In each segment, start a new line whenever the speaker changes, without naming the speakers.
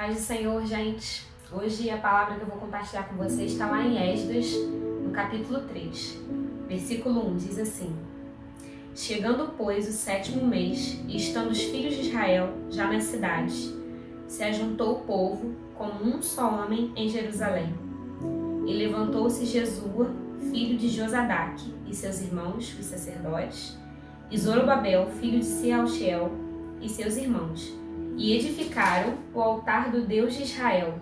Paz do Senhor, gente. Hoje a palavra que eu vou compartilhar com vocês está lá em Esdras, no capítulo 3, versículo 1, diz assim: Chegando, pois, o 7º mês, e estando os filhos de Israel já nas cidades, se ajuntou o povo como um só homem em Jerusalém. E levantou-se Jesua, filho de Josadaque, e seus irmãos, os sacerdotes, e Zorobabel, filho de Sealtiel, e seus irmãos, e edificaram o altar do Deus de Israel,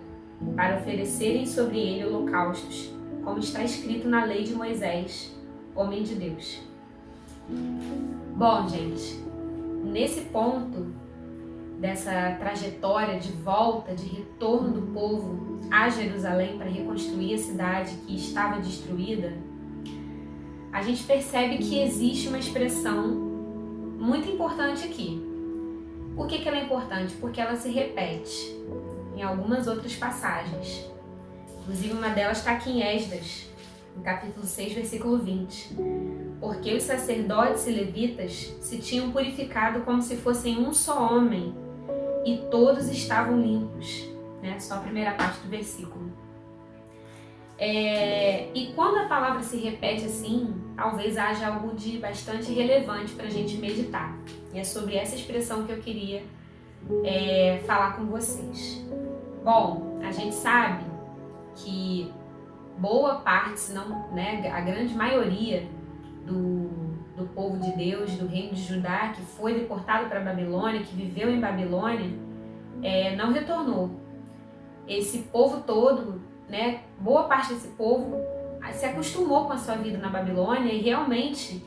para oferecerem sobre ele holocaustos, como está escrito na lei de Moisés, homem de Deus. Bom, gente, nesse ponto dessa trajetória de volta, de retorno do povo a Jerusalém para reconstruir a cidade que estava destruída, a gente percebe que existe uma expressão muito importante aqui. Por que ela é importante? Porque ela se repete em algumas outras passagens. Inclusive, uma delas está aqui em Esdras, no capítulo 6, versículo 20. Porque os sacerdotes e levitas se tinham purificado como se fossem um só homem, e todos estavam limpos. Só a primeira parte do versículo. E quando a palavra se repete assim, talvez haja algo de bastante relevante para a gente meditar. E é sobre essa expressão que eu queria falar com vocês. Bom, a gente sabe que boa parte, se não a grande maioria do povo de Deus, do reino de Judá, que foi deportado para a Babilônia, que viveu em Babilônia, não retornou. Esse povo todo, boa parte desse povo se acostumou com a sua vida na Babilônia e realmente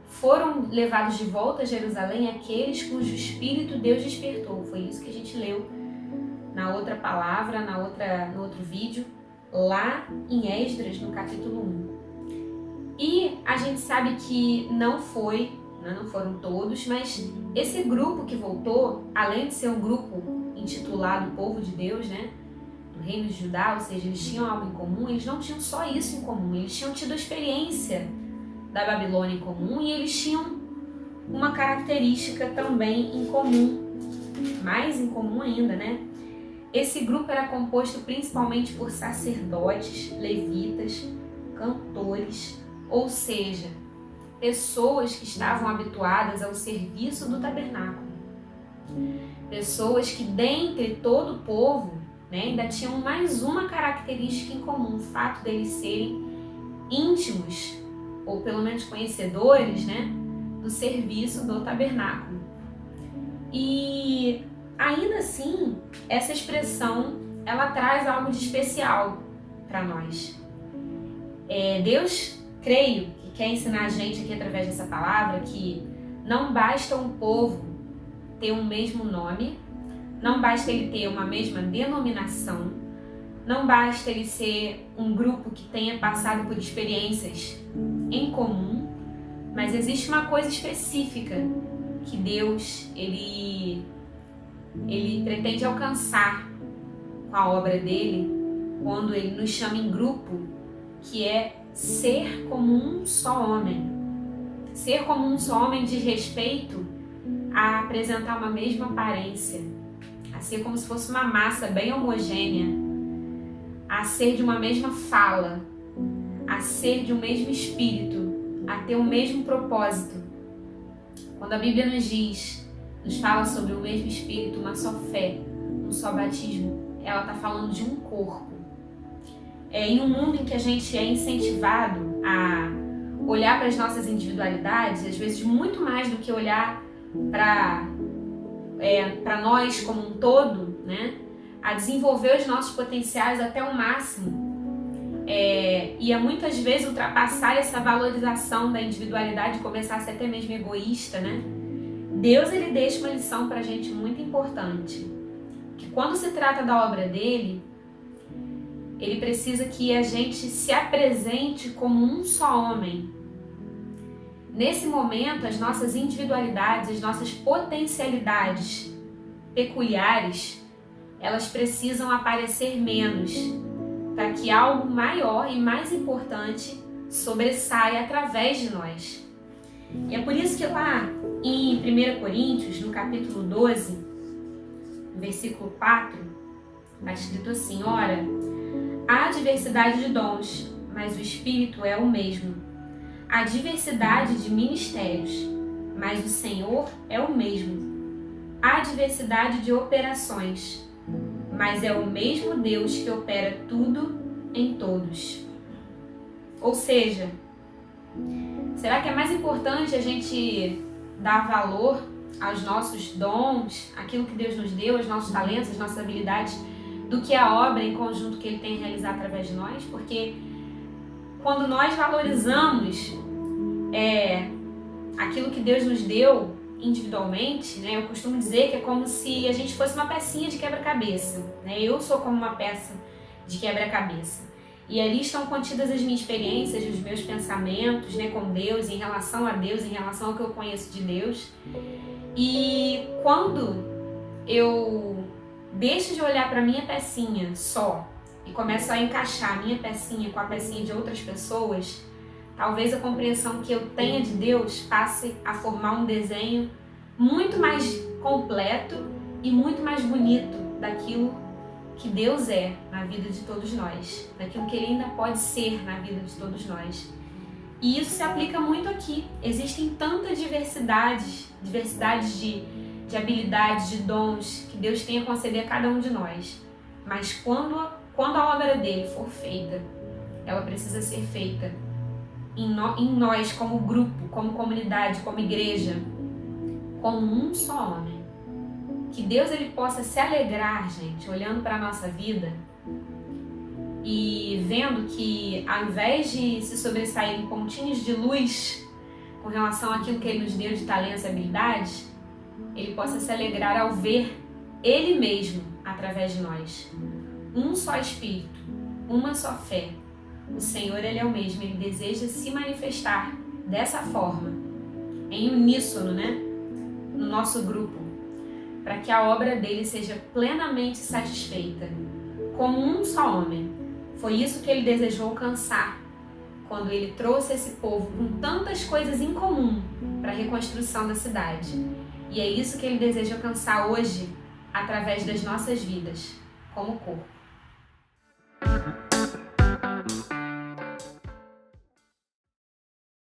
foram levados de volta a Jerusalém aqueles cujo espírito Deus despertou. Foi isso que a gente leu na outra palavra, no outro vídeo, lá em Esdras, no capítulo 1. E a gente sabe que não foram todos, mas esse grupo que voltou, além de ser um grupo intitulado Povo de Deus, do reino de Judá, ou seja, eles tinham algo em comum, eles não tinham só isso em comum, eles tinham tido a experiência da Babilônia em comum e eles tinham uma característica também em comum, mais em comum ainda, Esse grupo era composto principalmente por sacerdotes, levitas, cantores, ou seja, pessoas que estavam habituadas ao serviço do tabernáculo. Pessoas que dentre todo o povo ainda tinham mais uma característica em comum, o fato deles serem íntimos, ou pelo menos conhecedores, do serviço do tabernáculo. E ainda assim, essa expressão, ela traz algo de especial para nós. Deus, creio, que quer ensinar a gente aqui através dessa palavra que não basta um povo ter um mesmo nome, não basta ele ter uma mesma denominação, não basta ele ser um grupo que tenha passado por experiências em comum, mas existe uma coisa específica que Deus, ele pretende alcançar com a obra dele quando ele nos chama em grupo, que é ser como um só homem. Ser como um só homem diz respeito a apresentar uma mesma aparência, a ser como se fosse uma massa bem homogênea, a ser de uma mesma fala, a ser de um mesmo espírito, a ter o mesmo propósito. Quando a Bíblia nos fala sobre o mesmo espírito, uma só fé, um só batismo, ela está falando de um corpo. Em um mundo em que a gente é incentivado a olhar para as nossas individualidades, às vezes muito mais do que olhar para nós como um todo, a desenvolver os nossos potenciais até o máximo, e a muitas vezes ultrapassar essa valorização da individualidade e começar a ser até mesmo egoísta, Deus, ele deixa uma lição para a gente muito importante, que quando se trata da obra dele, ele precisa que a gente se apresente como um só homem. Nesse momento, as nossas individualidades, as nossas potencialidades peculiares, elas precisam aparecer menos, para que algo maior e mais importante sobressaia através de nós. E é por isso que lá em 1 Coríntios, no capítulo 12, versículo 4, Está escrito assim: ora, há diversidade de dons, mas o Espírito é o mesmo. Há diversidade de ministérios, mas o Senhor é o mesmo. Há diversidade de operações, mas é o mesmo Deus que opera tudo em todos. Ou seja, será que é mais importante a gente dar valor aos nossos dons, aquilo que Deus nos deu, aos nossos talentos, às nossas habilidades, do que a obra em conjunto que Ele tem a realizar através de nós? Porque quando nós valorizamos aquilo que Deus nos deu individualmente, né, eu costumo dizer que é como se a gente fosse uma pecinha de quebra-cabeça, né? Eu sou como uma peça de quebra-cabeça. E ali estão contidas as minhas experiências, os meus pensamentos, né, com Deus, em relação a Deus, em relação ao que eu conheço de Deus. E quando eu deixo de olhar para minha pecinha só e começo a encaixar a minha pecinha com a pecinha de outras pessoas, talvez a compreensão que eu tenha de Deus passe a formar um desenho muito mais completo e muito mais bonito daquilo que Deus é na vida de todos nós, daquilo que Ele ainda pode ser na vida de todos nós. E isso se aplica muito aqui. Existem tantas diversidades de habilidades, de dons que Deus tem a conceder a cada um de nós. Mas quando a obra dele for feita, ela precisa ser feita em nós como grupo, como comunidade, como igreja, como um só homem. Que Deus ele possa se alegrar, gente, olhando para a nossa vida e vendo que ao invés de se sobressair em pontinhos de luz com relação àquilo que Ele nos deu de talentos e habilidades, Ele possa se alegrar ao ver Ele mesmo através de nós. Um só Espírito, uma só fé. O Senhor, Ele é o mesmo, Ele deseja se manifestar dessa forma, em uníssono, né? No nosso grupo, para que a obra dele seja plenamente satisfeita, como um só homem. Foi isso que ele desejou alcançar, quando ele trouxe esse povo com tantas coisas em comum para a reconstrução da cidade. E é isso que ele deseja alcançar hoje, através das nossas vidas, como corpo.